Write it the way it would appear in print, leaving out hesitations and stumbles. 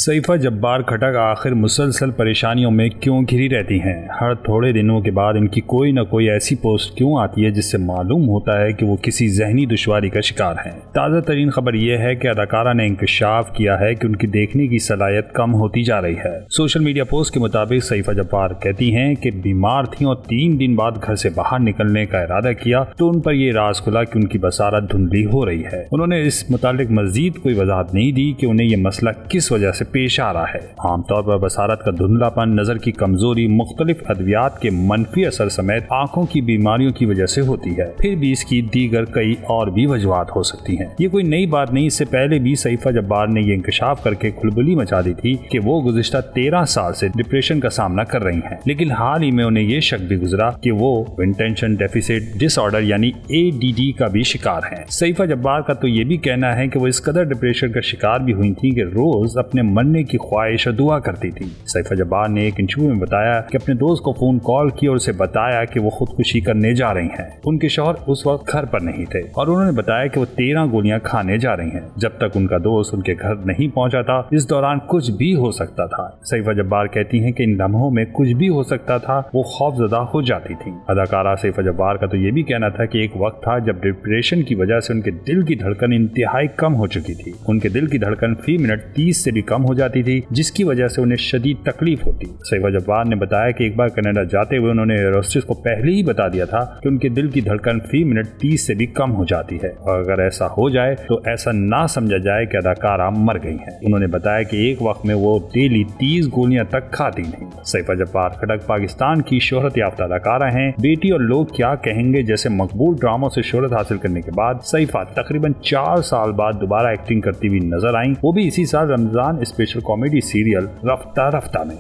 सईफा जब्बार खटक आखिर मुसलसल परेशानियों में क्यों घिरी रहती हैं? हर थोड़े दिनों के बाद इनकी कोई न कोई ऐसी पोस्ट क्यों आती है जिससे मालूम होता है कि वो किसी जहनी दुश्वारी का शिकार हैं। ताज़ा तरीन खबर यह है कि अदाकारा ने इंकशाफ किया है कि उनकी देखने की सलाहियत कम होती जा रही है। सोशल मीडिया पोस्ट के मुताबिक सईफा जब्बार कहती हैं कि बीमार थी और 3 दिन बाद घर से बाहर निकलने का इरादा किया तो उन पर यह राज खुला कि उनकी बसारत धुंधली हो रही है। उन्होंने इस मुतालिक मजीद कोई वजाहत नहीं दी कि उन्हें यह मसला किस वजह से पेश आ रहा है। आमतौर पर बसारत का धुंधलापन, नजर की कमजोरी, मुख्तलिफ अद्वियात के मनफी असर समेत आंखों की बीमारियों की वजह से होती है। फिर भी इसकी दीगर कई और भी वजूहात हो सकती हैं। ये कोई नई बात नहीं। इससे पहले भी सईफा जब्बार ने ये इंकशाफ करके खुलबुली मचा दी थी कि वो गुज़िश्ता 13 साल से डिप्रेशन का सामना कर रही हैं। लेकिन हाल ही में उन्हें ये शक भी गुजरा कि वो इंटेंशन डेफिसिट डिसऑर्डर यानी ADD का भी शिकार हैं। सईफा जब्बार का तो ये भी कहना है कि वो इस कदर डिप्रेशन का शिकार भी हुई थी कि रोज अपने मरने की ख्वाहिश और दुआ करती थी। सईफा जब्बार ने एक इंटरव्यू में बताया कि अपने दोस्त को फोन कॉल की और उसे बताया कि वो खुदकुशी करने जा रही हैं। उनके शौहर उस वक्त घर पर नहीं थे और उन्होंने बताया कि वो 13 गोलियां खाने जा रही हैं। जब तक उनका दोस्त उनके घर नहीं पहुंचा था, इस दौरान कुछ भी हो सकता था। सईफा जब्बार कहती हैं कि इन लम्हों में कुछ भी हो सकता था। वो खौफजदा हो जाती थी। अदाकारा सईफा जब्बार का तो ये भी कहना था कि एक वक्त था जब डिप्रेशन की वजह से उनके दिल की धड़कन इंतहाई कम हो चुकी थी। उनके दिल की धड़कन फी मिनट 30 से भी कम हो जाती थी, जिसकी वजह से उन्हें शदीद तकलीफ होती। सईफा जब्बार ने बताया कि एक बार कनाडा जाते हुए उन्होंने एयरोस्टेस को पहले ही बता दिया था कि उनके दिल की धड़कन फी मिनट 30 से भी कम हो जाती है और अगर ऐसा हो जाए तो ऐसा ना समझा जाए कि अदाकारा मर गई हैं। उन्होंने बताया कि एक वक्त में वो डेली 30 गोलियां तक खाती थीं। सईफा जब्बार खटक पाकिस्तान की शोहरत याफ्ता अदाकारा हैं। बेटी और लोग क्या कहेंगे जैसे मकबूल ड्रामों से शोहरत हासिल करने के बाद सईफा तकरीबन 4 साल बाद दोबारा एक्टिंग करती हुई नजर आई, वो भी इसी साल रमजान स्पेशल कॉमेडी सीरियल रफ्ता रफ्ता में।